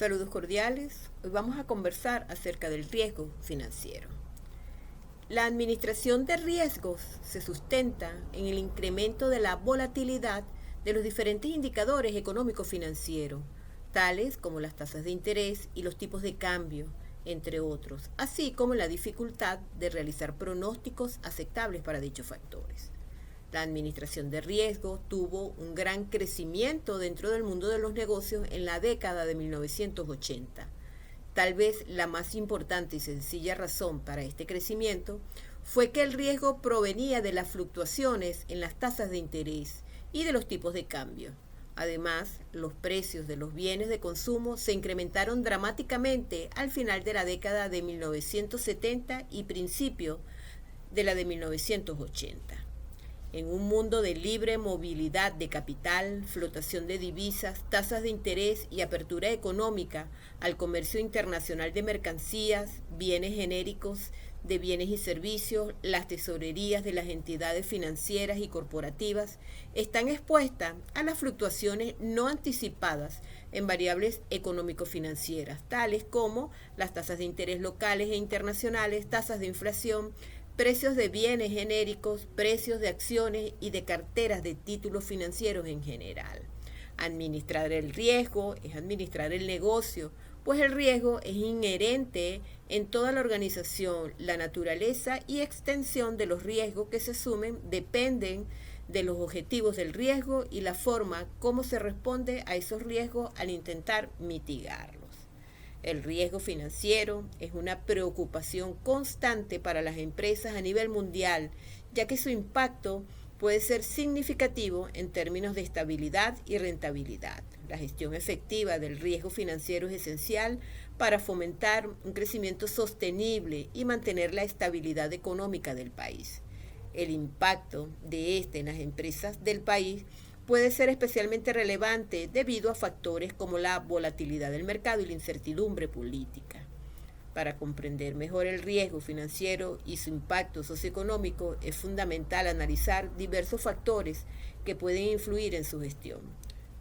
Saludos cordiales. Hoy vamos a conversar acerca del riesgo financiero. La administración de riesgos se sustenta en el incremento de la volatilidad de los diferentes indicadores económicos financieros, tales como las tasas de interés y los tipos de cambio, entre otros, así como la dificultad de realizar pronósticos aceptables para dichos factores. La administración de riesgo tuvo un gran crecimiento dentro del mundo de los negocios en la década de 1980. Tal vez la más importante y sencilla razón para este crecimiento fue que el riesgo provenía de las fluctuaciones en las tasas de interés y de los tipos de cambio. Además, los precios de los bienes de consumo se incrementaron dramáticamente al final de la década de 1970 y principio de la de 1980. En un mundo de libre movilidad de capital, flotación de divisas, tasas de interés y apertura económica al comercio internacional de mercancías, bienes genéricos, de bienes y servicios, las tesorerías de las entidades financieras y corporativas están expuestas a las fluctuaciones no anticipadas en variables económico-financieras, tales como las tasas de interés locales e internacionales, tasas de inflación, precios de bienes genéricos, precios de acciones y de carteras de títulos financieros en general. Administrar el riesgo es administrar el negocio, pues el riesgo es inherente en toda la organización. La naturaleza y extensión de los riesgos que se asumen dependen de los objetivos del riesgo y la forma como se responde a esos riesgos al intentar mitigarlos. El riesgo financiero es una preocupación constante para las empresas a nivel mundial, ya que su impacto puede ser significativo en términos de estabilidad y rentabilidad. La gestión efectiva del riesgo financiero es esencial para fomentar un crecimiento sostenible y mantener la estabilidad económica del país. El impacto de este en las empresas del país puede ser especialmente relevante debido a factores como la volatilidad del mercado y la incertidumbre política. Para comprender mejor el riesgo financiero y su impacto socioeconómico es fundamental analizar diversos factores que pueden influir en su gestión.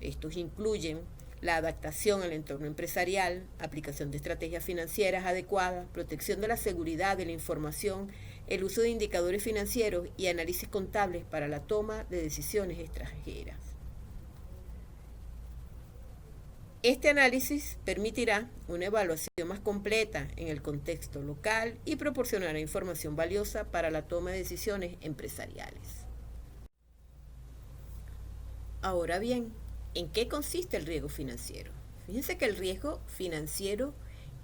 Estos incluyen la adaptación al entorno empresarial, aplicación de estrategias financieras adecuadas, protección de la seguridad de la información, el uso de indicadores financieros y análisis contables para la toma de decisiones extranjeras. Este análisis permitirá una evaluación más completa en el contexto local y proporcionará información valiosa para la toma de decisiones empresariales. Ahora bien, ¿en qué consiste el riesgo financiero? Fíjense que el riesgo financiero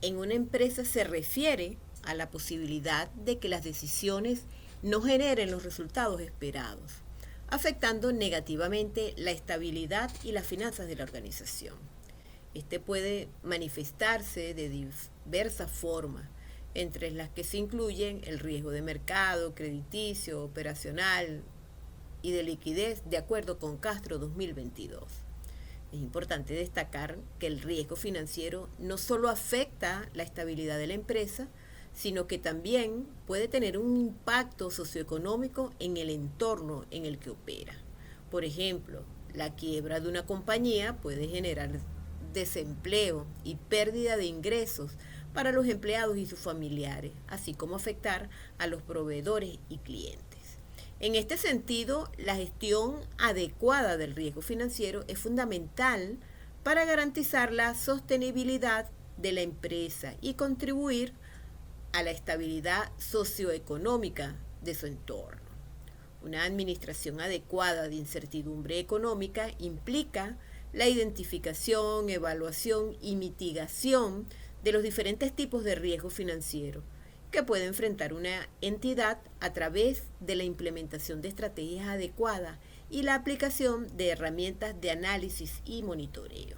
en una empresa se refiere a la posibilidad de que las decisiones no generen los resultados esperados, afectando negativamente la estabilidad y las finanzas de la organización. Este puede manifestarse de diversas formas, entre las que se incluyen el riesgo de mercado, crediticio, operacional y de liquidez, de acuerdo con Castro 2022. Es importante destacar que el riesgo financiero no solo afecta la estabilidad de la empresa, sino que también puede tener un impacto socioeconómico en el entorno en el que opera. Por ejemplo, la quiebra de una compañía puede generar desempleo y pérdida de ingresos para los empleados y sus familiares, así como afectar a los proveedores y clientes. En este sentido, la gestión adecuada del riesgo financiero es fundamental para garantizar la sostenibilidad de la empresa y contribuir a la estabilidad socioeconómica de su entorno. Una administración adecuada de incertidumbre económica implica la identificación, evaluación y mitigación de los diferentes tipos de riesgo financiero que puede enfrentar una entidad a través de la implementación de estrategias adecuadas y la aplicación de herramientas de análisis y monitoreo.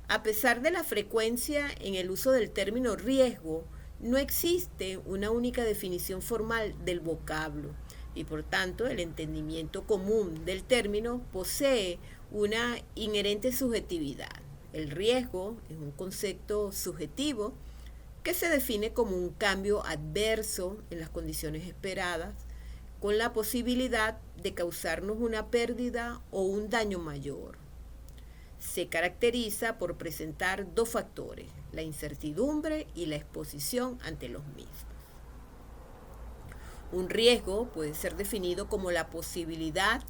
A pesar de la frecuencia en el uso del término riesgo, no existe una única definición formal del vocablo y por tanto el entendimiento común del término posee una inherente subjetividad. El riesgo es un concepto subjetivo que se define como un cambio adverso en las condiciones esperadas, con la posibilidad de causarnos una pérdida o un daño mayor. se caracteriza por presentar dos factores, la incertidumbre y la exposición ante los mismos. Un riesgo puede ser definido como la posibilidad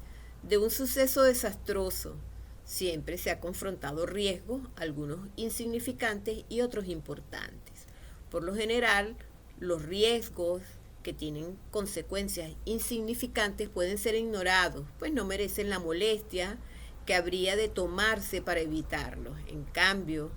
de un suceso desastroso. Siempre se ha confrontado riesgos, algunos insignificantes y otros importantes. Por lo general, los riesgos que tienen consecuencias insignificantes pueden ser ignorados, pues no merecen la molestia que habría de tomarse para evitarlos. En cambio,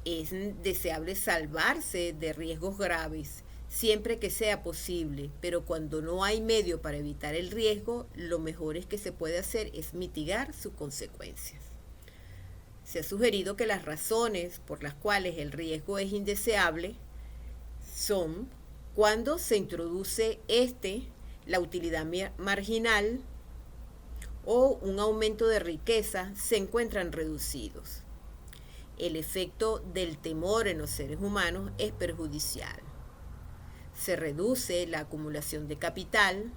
es deseable salvarse de riesgos graves siempre que sea posible, pero cuando no hay medio para evitar el riesgo, lo mejor que se puede hacer es mitigar sus consecuencias. Se ha sugerido que las razones por las cuales el riesgo es indeseable son cuando se introduce la utilidad marginal o un aumento de riqueza se encuentran reducidos. El efecto del temor en los seres humanos es perjudicial. Se reduce la acumulación de capital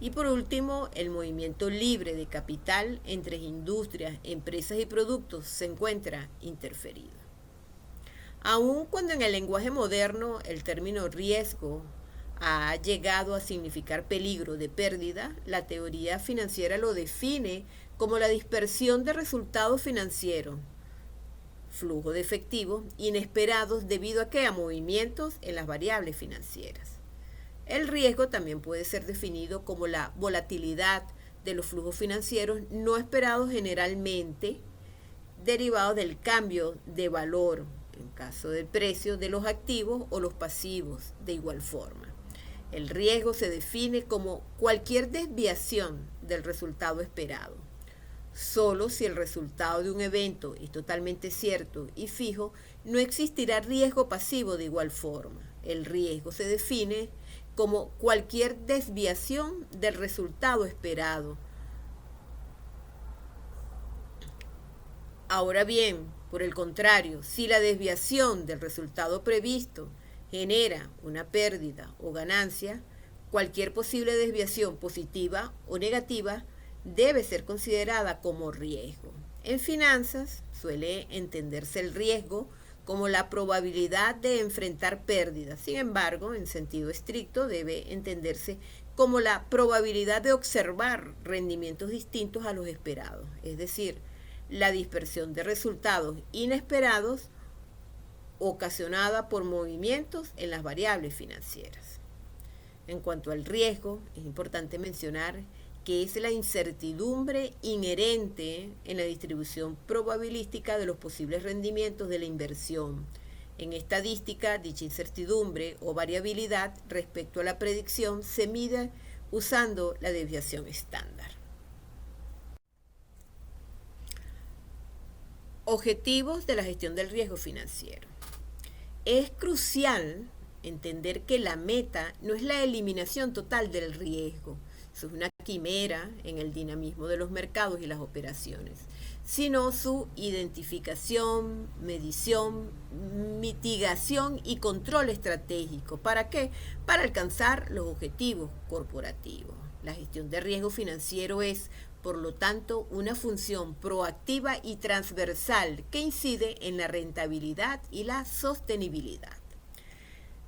y por último el movimiento libre de capital entre industrias, empresas y productos se encuentra interferido. Aun cuando en el lenguaje moderno el término riesgo ha llegado a significar peligro de pérdida, la teoría financiera lo define como la dispersión de resultados financieros, flujo de efectivo inesperados debido a movimientos en las variables financieras. El riesgo también puede ser definido como la volatilidad de los flujos financieros no esperados, generalmente derivados del cambio de valor, en caso del precio de los activos o los pasivos de igual forma. El riesgo se define como cualquier desviación del resultado esperado. Solo si el resultado de un evento es totalmente cierto y fijo, no existirá riesgo pasivo de igual forma. El riesgo se define como cualquier desviación del resultado esperado. Ahora bien, por el contrario, si la desviación del resultado previsto genera una pérdida o ganancia, cualquier posible desviación positiva o negativa debe ser considerada como riesgo. En finanzas suele entenderse el riesgo como la probabilidad de enfrentar pérdidas. Sin embargo, en sentido estricto debe entenderse como la probabilidad de observar rendimientos distintos a los esperados, es decir, la dispersión de resultados inesperados ocasionada por movimientos en las variables financieras. En cuanto al riesgo, es importante mencionar que es la incertidumbre inherente en la distribución probabilística de los posibles rendimientos de la inversión. En estadística, dicha incertidumbre o variabilidad respecto a la predicción se mide usando la desviación estándar. Objetivos de la gestión del riesgo financiero. Es crucial entender que la meta no es la eliminación total del riesgo, eso es una quimera en el dinamismo de los mercados y las operaciones, sino su identificación, medición, mitigación y control estratégico. ¿Para qué? Para alcanzar los objetivos corporativos. La gestión de riesgo financiero es, por lo tanto, una función proactiva y transversal que incide en la rentabilidad y la sostenibilidad.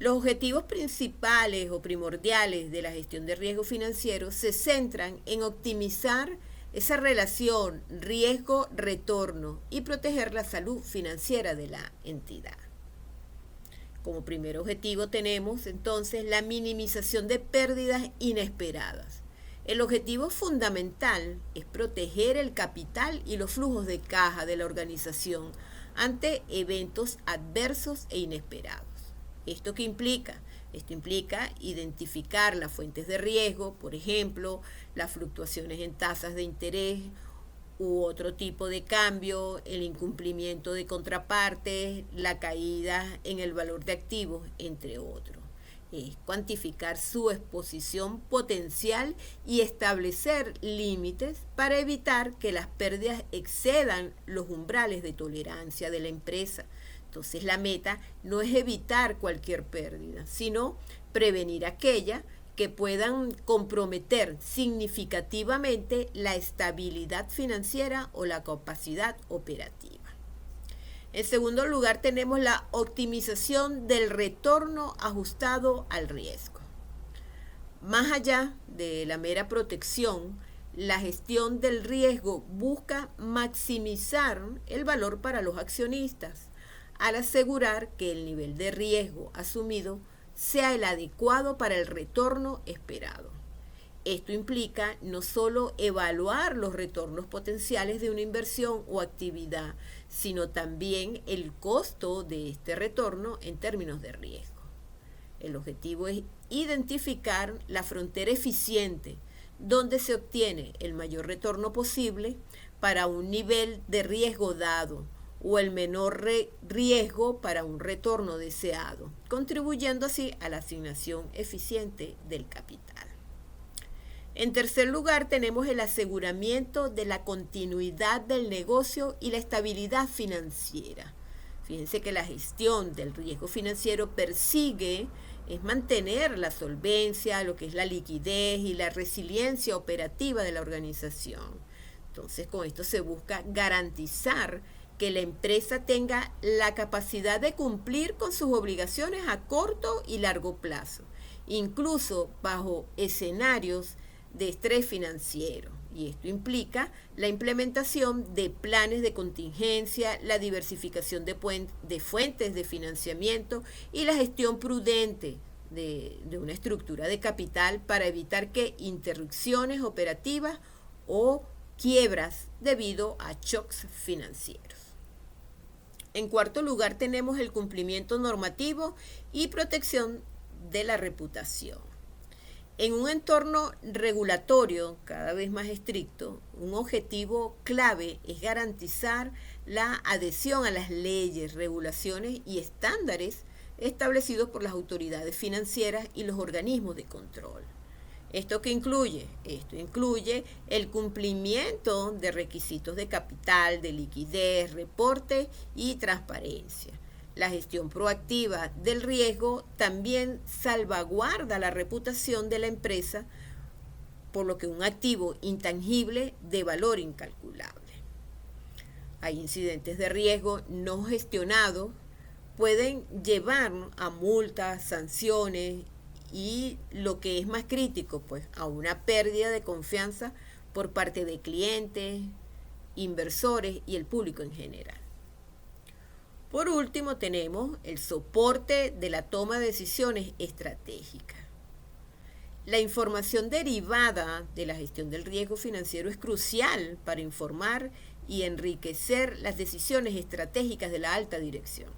Los objetivos principales o primordiales de la gestión de riesgo financiero se centran en optimizar esa relación riesgo-retorno y proteger la salud financiera de la entidad. Como primer objetivo tenemos entonces la minimización de pérdidas inesperadas. El objetivo fundamental es proteger el capital y los flujos de caja de la organización ante eventos adversos e inesperados. ¿Esto qué implica? Esto implica identificar las fuentes de riesgo, por ejemplo, las fluctuaciones en tasas de interés u otro tipo de cambio, el incumplimiento de contrapartes, la caída en el valor de activos, entre otros. Es cuantificar su exposición potencial y establecer límites para evitar que las pérdidas excedan los umbrales de tolerancia de la empresa. Entonces la meta no es evitar cualquier pérdida, sino prevenir aquella que puedan comprometer significativamente la estabilidad financiera o la capacidad operativa. En segundo lugar, tenemos la optimización del retorno ajustado al riesgo. Más allá de la mera protección, la gestión del riesgo busca maximizar el valor para los accionistas, al asegurar que el nivel de riesgo asumido sea el adecuado para el retorno esperado. Esto implica no solo evaluar los retornos potenciales de una inversión o actividad, sino también el costo de este retorno en términos de riesgo. El objetivo es identificar la frontera eficiente donde se obtiene el mayor retorno posible para un nivel de riesgo dado o el menor riesgo para un retorno deseado, contribuyendo así a la asignación eficiente del capital. En tercer lugar, tenemos el aseguramiento de la continuidad del negocio y la estabilidad financiera. Fíjense que la gestión del riesgo financiero persigue es mantener la solvencia, lo que es la liquidez y la resiliencia operativa de la organización. Entonces, con esto se busca garantizar que la empresa tenga la capacidad de cumplir con sus obligaciones a corto y largo plazo, incluso bajo escenarios de estrés financiero. Y esto implica la implementación de planes de contingencia, la diversificación de fuentes de financiamiento y la gestión prudente de una estructura de capital para evitar que interrupciones operativas o quiebras debido a shocks financieros. En cuarto lugar, tenemos el cumplimiento normativo y protección de la reputación. En un entorno regulatorio cada vez más estricto, un objetivo clave es garantizar la adhesión a las leyes, regulaciones y estándares establecidos por las autoridades financieras y los organismos de control. ¿Esto qué incluye? Esto incluye el cumplimiento de requisitos de capital, de liquidez, reporte y transparencia. La gestión proactiva del riesgo también salvaguarda la reputación de la empresa, por lo que un activo intangible de valor incalculable. Hay incidentes de riesgo no gestionados, pueden llevar a multas, sanciones y lo que es más crítico, pues a una pérdida de confianza por parte de clientes, inversores y el público en general. Por último, tenemos el soporte de la toma de decisiones estratégicas. La información derivada de la gestión del riesgo financiero es crucial para informar y enriquecer las decisiones estratégicas de la alta dirección.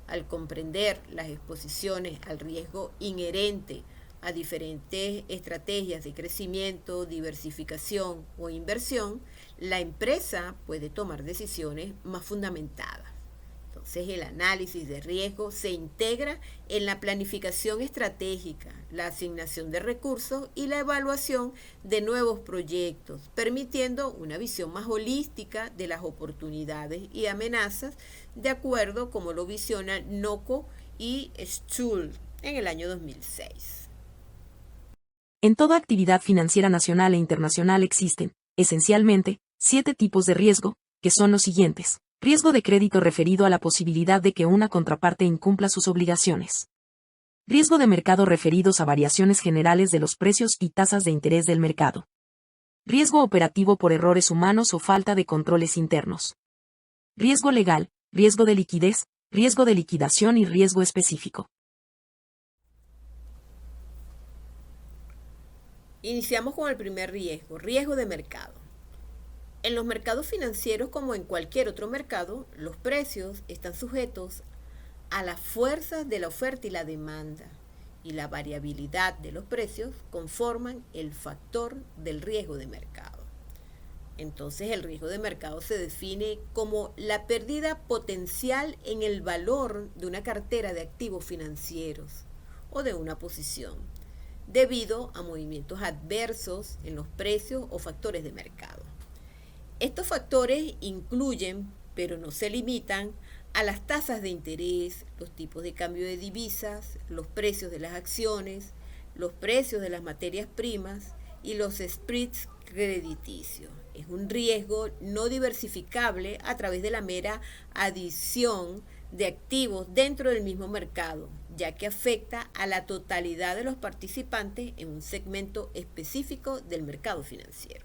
Al comprender las exposiciones al riesgo inherente a diferentes estrategias de crecimiento, diversificación o inversión, la empresa puede tomar decisiones más fundamentadas. Entonces, el análisis de riesgo se integra en la planificación estratégica, la asignación de recursos y la evaluación de nuevos proyectos, permitiendo una visión más holística de las oportunidades y amenazas, de acuerdo como lo visiona Nocco y Stuhl en el año 2006. En toda actividad financiera nacional e internacional existen, esencialmente, 7 tipos de riesgo, que son los siguientes. Riesgo de crédito referido a la posibilidad de que una contraparte incumpla sus obligaciones. Riesgo de mercado referidos a variaciones generales de los precios y tasas de interés del mercado. Riesgo operativo por errores humanos o falta de controles internos. Riesgo legal, riesgo de liquidez, riesgo de liquidación y riesgo específico. Iniciamos con el primer riesgo, riesgo de mercado. En los mercados financieros, como en cualquier otro mercado, los precios están sujetos a las fuerzas de la oferta y la demanda, y la variabilidad de los precios conforman el factor del riesgo de mercado. Entonces, el riesgo de mercado se define como la pérdida potencial en el valor de una cartera de activos financieros o de una posición, debido a movimientos adversos en los precios o factores de mercado. Estos factores incluyen, pero no se limitan, a las tasas de interés, los tipos de cambio de divisas, los precios de las acciones, los precios de las materias primas y los spreads crediticios. Es un riesgo no diversificable a través de la mera adición de activos dentro del mismo mercado, ya que afecta a la totalidad de los participantes en un segmento específico del mercado financiero.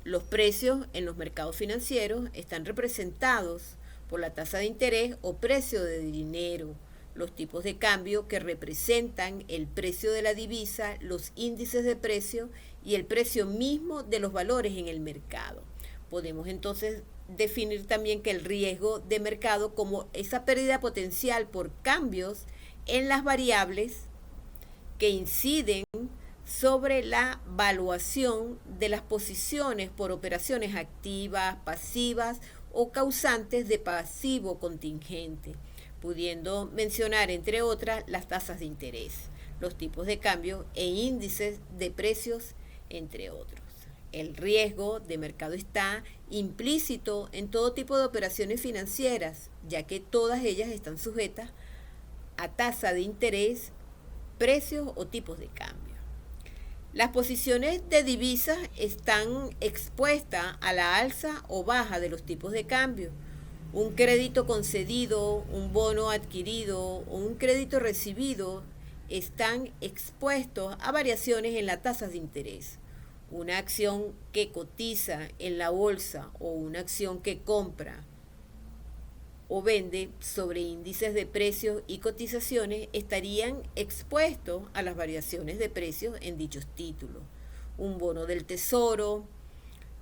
Los precios en los mercados financieros están representados por la tasa de interés o precio de dinero, los tipos de cambio que representan el precio de la divisa, los índices de precio y el precio mismo de los valores en el mercado. Podemos entonces definir también que el riesgo de mercado como esa pérdida potencial por cambios en las variables que inciden sobre la valuación de las posiciones por operaciones activas, pasivas o causantes de pasivo contingente, pudiendo mencionar entre otras las tasas de interés, los tipos de cambio e índices de precios, entre otros. El riesgo de mercado está implícito en todo tipo de operaciones financieras, ya que todas ellas están sujetas a tasa de interés, precios o tipos de cambio. Las posiciones de divisas están expuestas a la alza o baja de los tipos de cambio. Un crédito concedido, un bono adquirido o un crédito recibido están expuestos a variaciones en las tasas de interés. Una acción que cotiza en la bolsa o una acción que compra o vende sobre índices de precios y cotizaciones estarían expuestos a las variaciones de precios en dichos títulos. Un bono del tesoro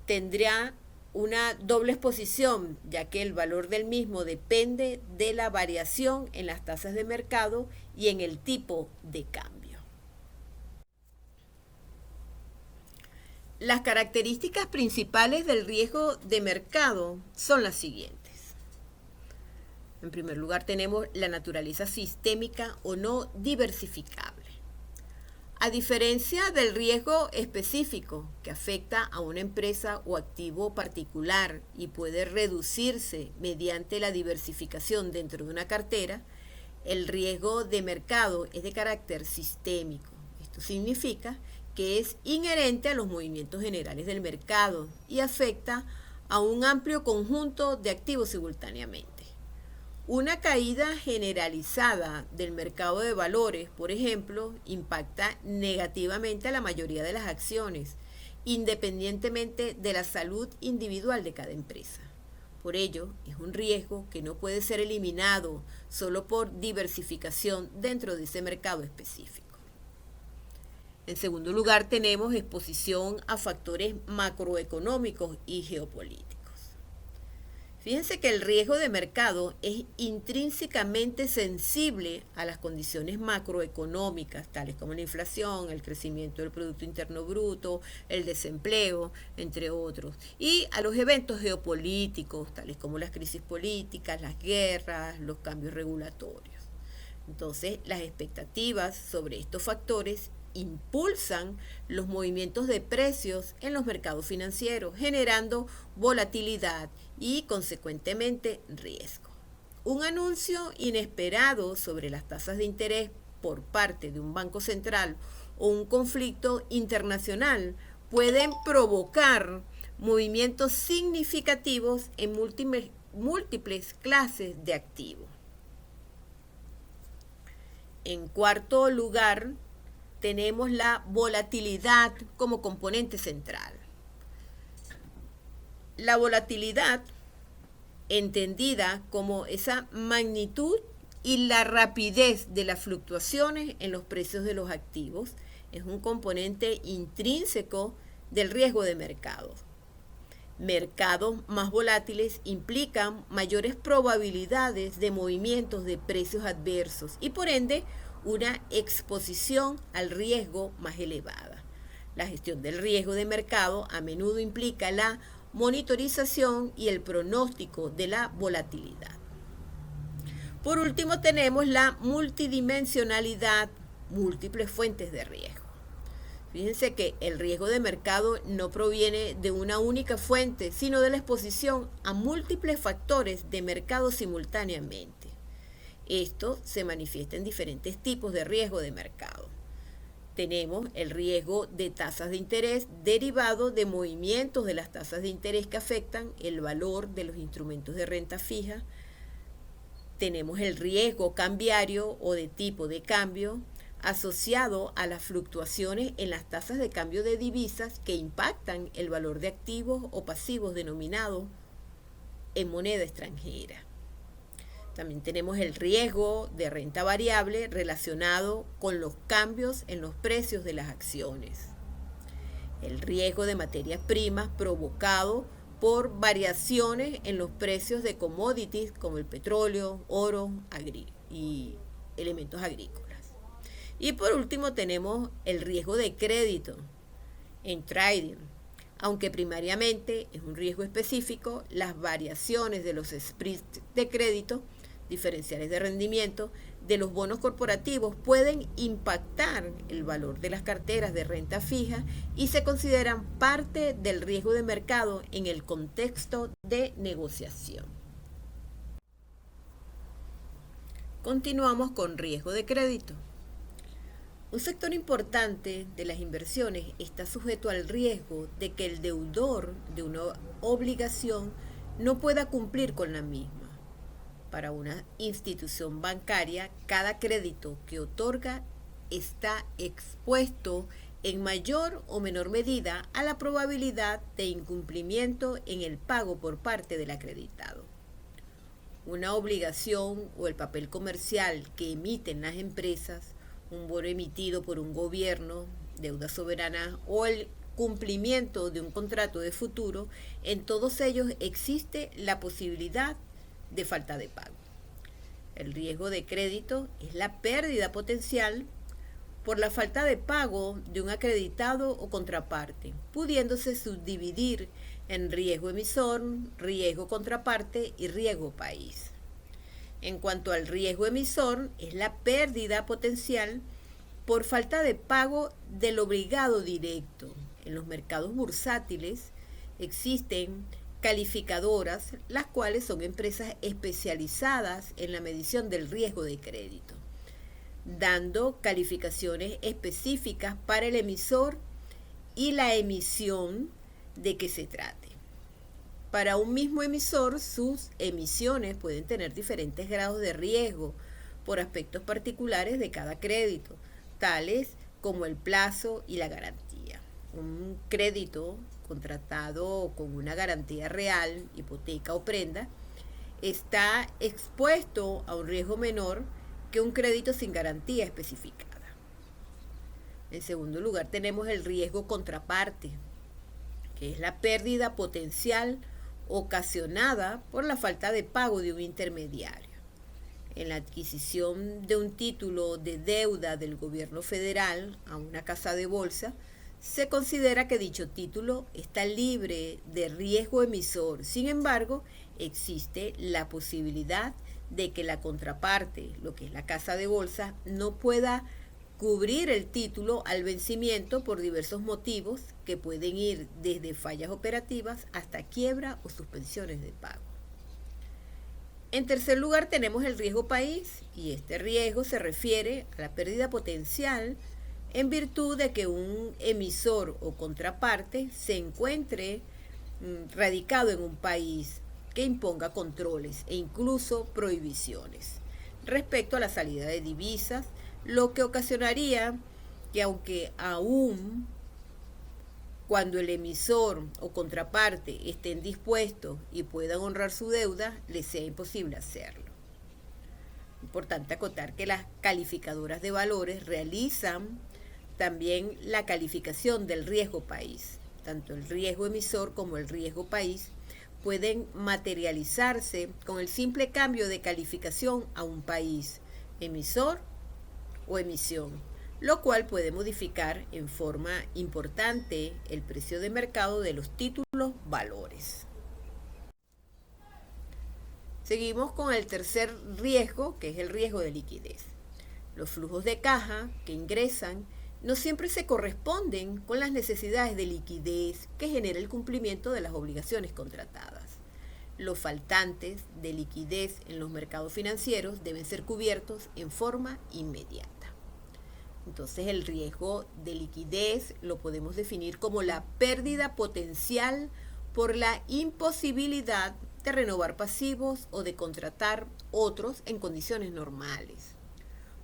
tendrá una doble exposición, ya que el valor del mismo depende de la variación en las tasas de mercado y en el tipo de cambio. Las características principales del riesgo de mercado son las siguientes. En primer lugar, tenemos la naturaleza sistémica o no diversificable. A diferencia del riesgo específico que afecta a una empresa o activo particular y puede reducirse mediante la diversificación dentro de una cartera, el riesgo de mercado es de carácter sistémico. Esto significa que es inherente a los movimientos generales del mercado y afecta a un amplio conjunto de activos simultáneamente. Una caída generalizada del mercado de valores, por ejemplo, impacta negativamente a la mayoría de las acciones, independientemente de la salud individual de cada empresa. Por ello, es un riesgo que no puede ser eliminado solo por diversificación dentro de ese mercado específico. En segundo lugar, tenemos exposición a factores macroeconómicos y geopolíticos. Fíjense que el riesgo de mercado es intrínsecamente sensible a las condiciones macroeconómicas, tales como la inflación, el crecimiento del Producto Interno Bruto, el desempleo, entre otros, y a los eventos geopolíticos, tales como las crisis políticas, las guerras, los cambios regulatorios. Entonces, las expectativas sobre estos factores impulsan los movimientos de precios en los mercados financieros, generando volatilidad y, consecuentemente, riesgo. Un anuncio inesperado sobre las tasas de interés por parte de un banco central o un conflicto internacional pueden provocar movimientos significativos en múltiples clases de activos. En cuarto lugar, tenemos la volatilidad como componente central. La volatilidad, entendida como esa magnitud y la rapidez de las fluctuaciones en los precios de los activos, es un componente intrínseco del riesgo de mercado. Mercados más volátiles implican mayores probabilidades de movimientos de precios adversos y por ende una exposición al riesgo más elevada. La gestión del riesgo de mercado a menudo implica la monitorización y el pronóstico de la volatilidad. Por último, tenemos la multidimensionalidad, múltiples fuentes de riesgo. Fíjense que el riesgo de mercado no proviene de una única fuente, sino de la exposición a múltiples factores de mercado simultáneamente. Esto se manifiesta en diferentes tipos de riesgo de mercado. Tenemos el riesgo de tasas de interés derivado de movimientos de las tasas de interés que afectan el valor de los instrumentos de renta fija. Tenemos el riesgo cambiario o de tipo de cambio asociado a las fluctuaciones en las tasas de cambio de divisas que impactan el valor de activos o pasivos denominados en moneda extranjera. También tenemos el riesgo de renta variable relacionado con los cambios en los precios de las acciones. El riesgo de materias primas provocado por variaciones en los precios de commodities como el petróleo, oro y elementos agrícolas. Y por último tenemos el riesgo de crédito en trading. Aunque primariamente es un riesgo específico, las variaciones de los spreads de crédito, diferenciales de rendimiento, de los bonos corporativos pueden impactar el valor de las carteras de renta fija y se consideran parte del riesgo de mercado en el contexto de negociación. Continuamos con riesgo de crédito. Un sector importante de las inversiones está sujeto al riesgo de que el deudor de una obligación no pueda cumplir con la misma. Para una institución bancaria, cada crédito que otorga está expuesto en mayor o menor medida a la probabilidad de incumplimiento en el pago por parte del acreditado. Una obligación o el papel comercial que emiten las empresas, un bono emitido por un gobierno, deuda soberana o el cumplimiento de un contrato de futuro, en todos ellos existe la posibilidad de falta de pago. El riesgo de crédito es la pérdida potencial por la falta de pago de un acreditado o contraparte, pudiéndose subdividir en riesgo emisor, riesgo contraparte y riesgo país. En cuanto al riesgo emisor, es la pérdida potencial por falta de pago del obligado directo. En los mercados bursátiles existen calificadoras, las cuales son empresas especializadas en la medición del riesgo de crédito, dando calificaciones específicas para el emisor y la emisión de que se trate. Para un mismo emisor, sus emisiones pueden tener diferentes grados de riesgo por aspectos particulares de cada crédito, tales como el plazo y la garantía. Un crédito contratado con una garantía real, hipoteca o prenda, está expuesto a un riesgo menor que un crédito sin garantía especificada. En segundo lugar, tenemos el riesgo contraparte, que es la pérdida potencial ocasionada por la falta de pago de un intermediario. En la adquisición de un título de deuda del gobierno federal a una casa de bolsa, se considera que dicho título está libre de riesgo emisor. Sin embargo, existe la posibilidad de que la contraparte, lo que es la casa de bolsa, no pueda cubrir el título al vencimiento por diversos motivos que pueden ir desde fallas operativas hasta quiebra o suspensiones de pago. En tercer lugar tenemos el riesgo país, y este riesgo se refiere a la pérdida potencial en virtud de que un emisor o contraparte se encuentre radicado en un país que imponga controles e incluso prohibiciones respecto a la salida de divisas, lo que ocasionaría que aunque aún cuando el emisor o contraparte estén dispuestos y puedan honrar su deuda, les sea imposible hacerlo. Importante acotar que las calificadoras de valores realizan también la calificación del riesgo país. Tanto el riesgo emisor como el riesgo país pueden materializarse con el simple cambio de calificación a un país, emisor o emisión, lo cual puede modificar en forma importante el precio de mercado de los títulos valores. Seguimos con el tercer riesgo, que es el riesgo de liquidez. Los flujos de caja que ingresan no siempre se corresponden con las necesidades de liquidez que genera el cumplimiento de las obligaciones contratadas. Los faltantes de liquidez en los mercados financieros deben ser cubiertos en forma inmediata. Entonces el riesgo de liquidez lo podemos definir como la pérdida potencial por la imposibilidad de renovar pasivos o de contratar otros en condiciones normales,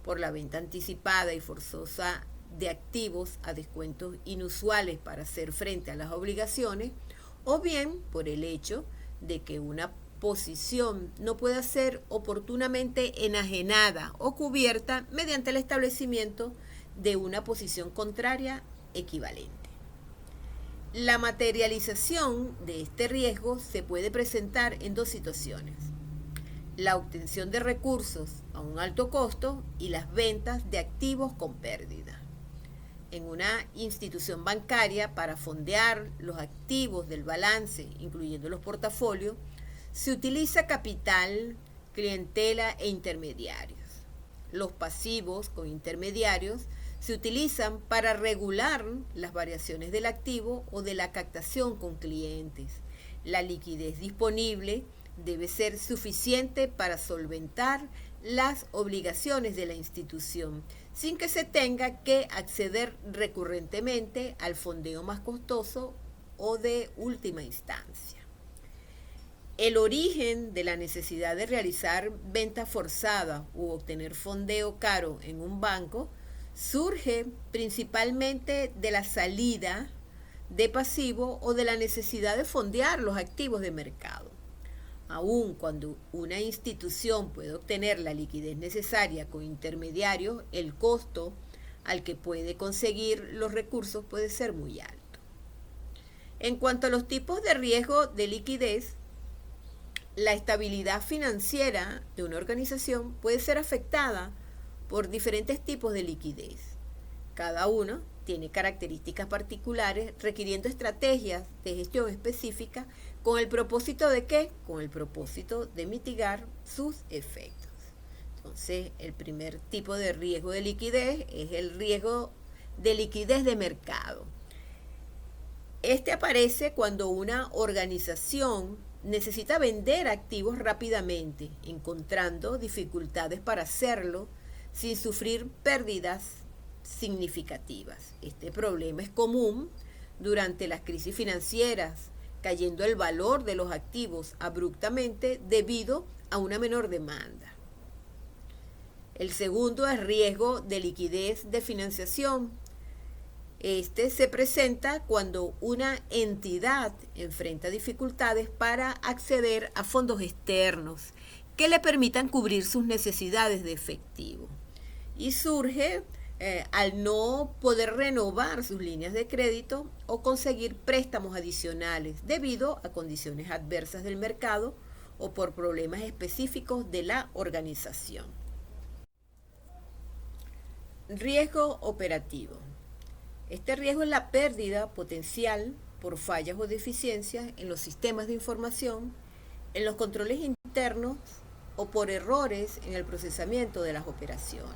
por la venta anticipada y forzosa de activos a descuentos inusuales para hacer frente a las obligaciones, o bien por el hecho de que una posición no pueda ser oportunamente enajenada o cubierta mediante el establecimiento de una posición contraria equivalente. La materialización de este riesgo se puede presentar en dos situaciones: la obtención de recursos a un alto costo y las ventas de activos con pérdida. En una institución bancaria, para fondear los activos del balance, incluyendo los portafolios, se utiliza capital, clientela e intermediarios. Los pasivos con intermediarios se utilizan para regular las variaciones del activo o de la captación con clientes. La liquidez disponible debe ser suficiente para solventar las obligaciones de la institución, sin que se tenga que acceder recurrentemente al fondeo más costoso o de última instancia. El origen de la necesidad de realizar venta forzada u obtener fondeo caro en un banco surge principalmente de la salida de pasivo o de la necesidad de fondear los activos de mercado. Aun cuando una institución puede obtener la liquidez necesaria con intermediarios, el costo al que puede conseguir los recursos puede ser muy alto. En cuanto a los tipos de riesgo de liquidez, la estabilidad financiera de una organización puede ser afectada por diferentes tipos de liquidez. Cada uno tiene características particulares, requiriendo estrategias de gestión específicas. ¿Con el propósito de qué? Con el propósito de mitigar sus efectos. Entonces, el primer tipo de riesgo de liquidez es el riesgo de liquidez de mercado. Este aparece cuando una organización necesita vender activos rápidamente, encontrando dificultades para hacerlo sin sufrir pérdidas significativas. Este problema es común durante las crisis financieras, cayendo el valor de los activos abruptamente debido a una menor demanda. El segundo es riesgo de liquidez de financiación. Este se presenta cuando una entidad enfrenta dificultades para acceder a fondos externos que le permitan cubrir sus necesidades de efectivo, y surge al no poder renovar sus líneas de crédito o conseguir préstamos adicionales debido a condiciones adversas del mercado o por problemas específicos de la organización. Riesgo operativo. Este riesgo es la pérdida potencial por fallas o deficiencias en los sistemas de información, en los controles internos o por errores en el procesamiento de las operaciones.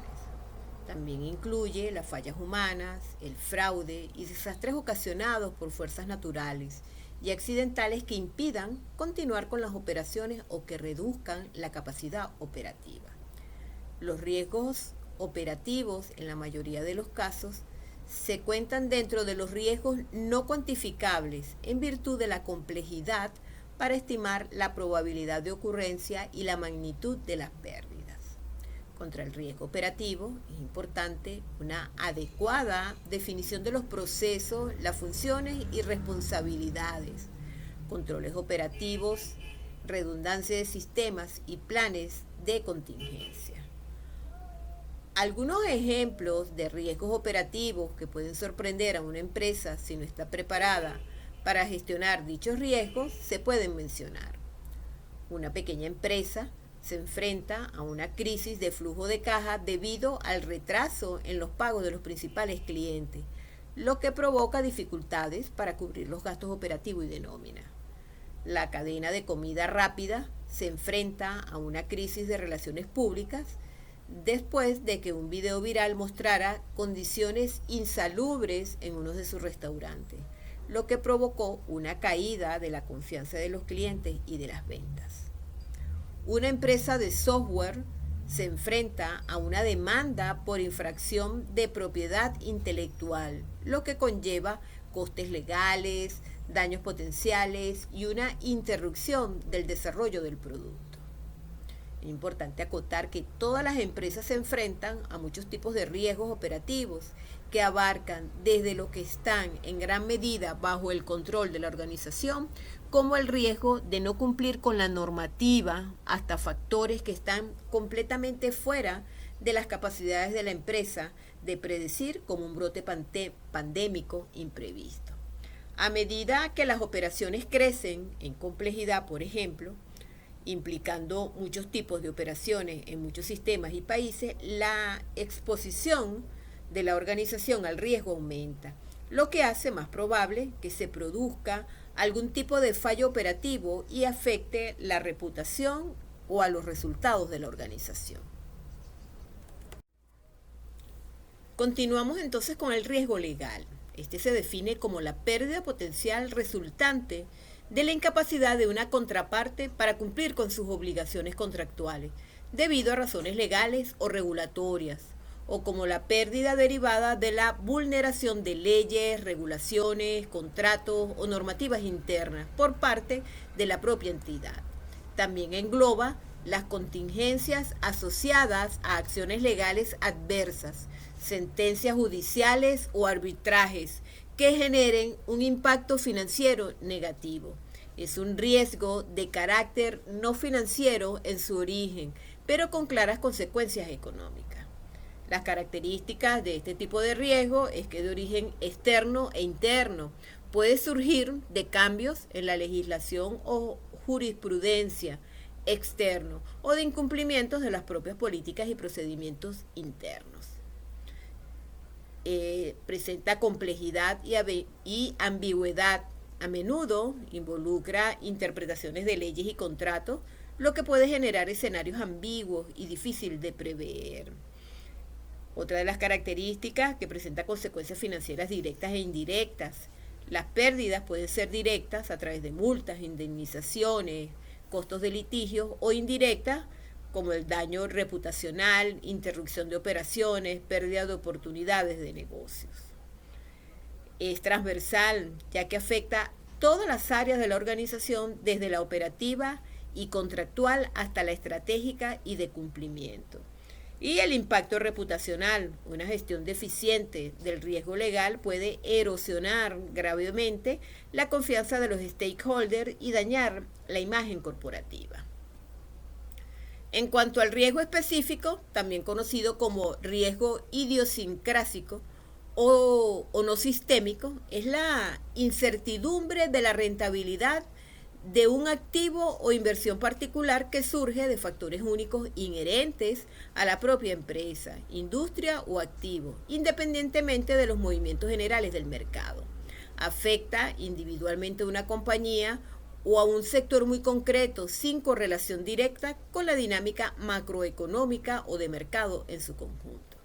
También incluye las fallas humanas, el fraude y desastres ocasionados por fuerzas naturales y accidentales que impidan continuar con las operaciones o que reduzcan la capacidad operativa. Los riesgos operativos, en la mayoría de los casos, se cuentan dentro de los riesgos no cuantificables en virtud de la complejidad para estimar la probabilidad de ocurrencia y la magnitud de las pérdidas. Contra el riesgo operativo es importante una adecuada definición de los procesos, las funciones y responsabilidades, controles operativos, redundancia de sistemas y planes de contingencia. Algunos ejemplos de riesgos operativos que pueden sorprender a una empresa si no está preparada para gestionar dichos riesgos se pueden mencionar. Una pequeña empresa se enfrenta a una crisis de flujo de caja debido al retraso en los pagos de los principales clientes, lo que provoca dificultades para cubrir los gastos operativos y de nómina. La cadena de comida rápida se enfrenta a una crisis de relaciones públicas después de que un video viral mostrara condiciones insalubres en uno de sus restaurantes, lo que provocó una caída de la confianza de los clientes y de las ventas. Una empresa de software se enfrenta a una demanda por infracción de propiedad intelectual, lo que conlleva costes legales, daños potenciales y una interrupción del desarrollo del producto. Es importante acotar que todas las empresas se enfrentan a muchos tipos de riesgos operativos que abarcan desde lo que están en gran medida bajo el control de la organización, como el riesgo de no cumplir con la normativa, hasta factores que están completamente fuera de las capacidades de la empresa de predecir, como un brote pandémico imprevisto. A medida que las operaciones crecen en complejidad, por ejemplo, implicando muchos tipos de operaciones en muchos sistemas y países, la exposición de la organización al riesgo aumenta, lo que hace más probable que se produzca algún tipo de fallo operativo y afecte la reputación o a los resultados de la organización. Continuamos entonces con el riesgo legal. Este se define como la pérdida potencial resultante de la incapacidad de una contraparte para cumplir con sus obligaciones contractuales, debido a razones legales o regulatorias, o como la pérdida derivada de la vulneración de leyes, regulaciones, contratos o normativas internas por parte de la propia entidad. También engloba las contingencias asociadas a acciones legales adversas, sentencias judiciales o arbitrajes que generen un impacto financiero negativo. Es un riesgo de carácter no financiero en su origen, pero con claras consecuencias económicas. Las características de este tipo de riesgo es que de origen externo e interno puede surgir de cambios en la legislación o jurisprudencia externo o de incumplimientos de las propias políticas y procedimientos internos. Presenta complejidad y ambigüedad. A menudo involucra interpretaciones de leyes y contratos, lo que puede generar escenarios ambiguos y difíciles de prever. Otra de las características que presenta consecuencias financieras directas e indirectas. Las pérdidas pueden ser directas a través de multas, indemnizaciones, costos de litigios, o indirectas como el daño reputacional, interrupción de operaciones, pérdida de oportunidades de negocios. Es transversal, ya que afecta todas las áreas de la organización, desde la operativa y contractual hasta la estratégica y de cumplimiento. Y el impacto reputacional, una gestión deficiente del riesgo legal puede erosionar gravemente la confianza de los stakeholders y dañar la imagen corporativa. En cuanto al riesgo específico, también conocido como riesgo idiosincrásico o no sistémico, es la incertidumbre de la rentabilidad de un activo o inversión particular que surge de factores únicos inherentes a la propia empresa, industria o activo, independientemente de los movimientos generales del mercado. Afecta individualmente a una compañía o a un sector muy concreto sin correlación directa con la dinámica macroeconómica o de mercado en su conjunto.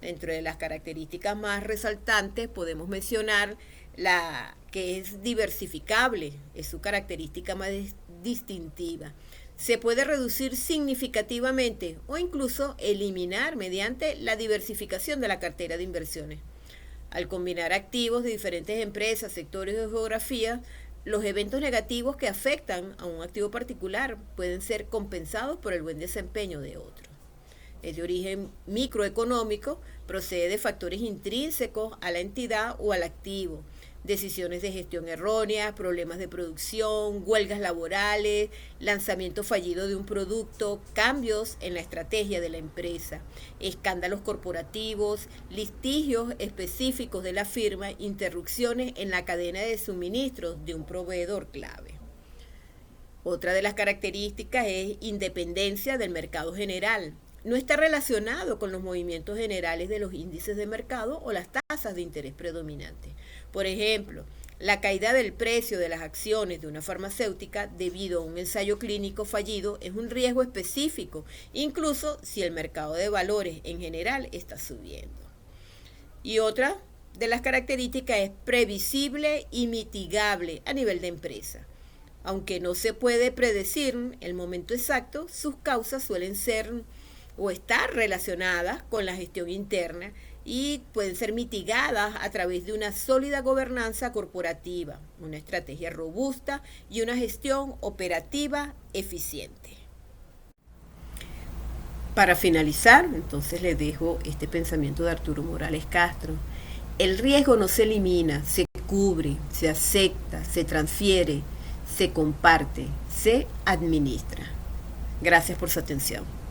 Dentro de las características más resaltantes podemos mencionar la que es diversificable, es su característica más distintiva. Se puede reducir significativamente o incluso eliminar mediante la diversificación de la cartera de inversiones. Al combinar activos de diferentes empresas, sectores o geografías, los eventos negativos que afectan a un activo particular pueden ser compensados por el buen desempeño de otro. Es de origen microeconómico, procede de factores intrínsecos a la entidad o al activo, decisiones de gestión erróneas, problemas de producción, huelgas laborales, lanzamiento fallido de un producto, cambios en la estrategia de la empresa, escándalos corporativos, litigios específicos de la firma, interrupciones en la cadena de suministros de un proveedor clave. Otra de las características es independencia del mercado general. No está relacionado con los movimientos generales de los índices de mercado o las tasas de interés predominantes. Por ejemplo, la caída del precio de las acciones de una farmacéutica debido a un ensayo clínico fallido es un riesgo específico, incluso si el mercado de valores en general está subiendo. Y otra de las características es previsible y mitigable a nivel de empresa. Aunque no se puede predecir el momento exacto, sus causas suelen ser o estar relacionadas con la gestión interna y pueden ser mitigadas a través de una sólida gobernanza corporativa, una estrategia robusta y una gestión operativa eficiente. Para finalizar, entonces les dejo este pensamiento de Arturo Morales Castro. El riesgo no se elimina, se cubre, se acepta, se transfiere, se comparte, se administra. Gracias por su atención.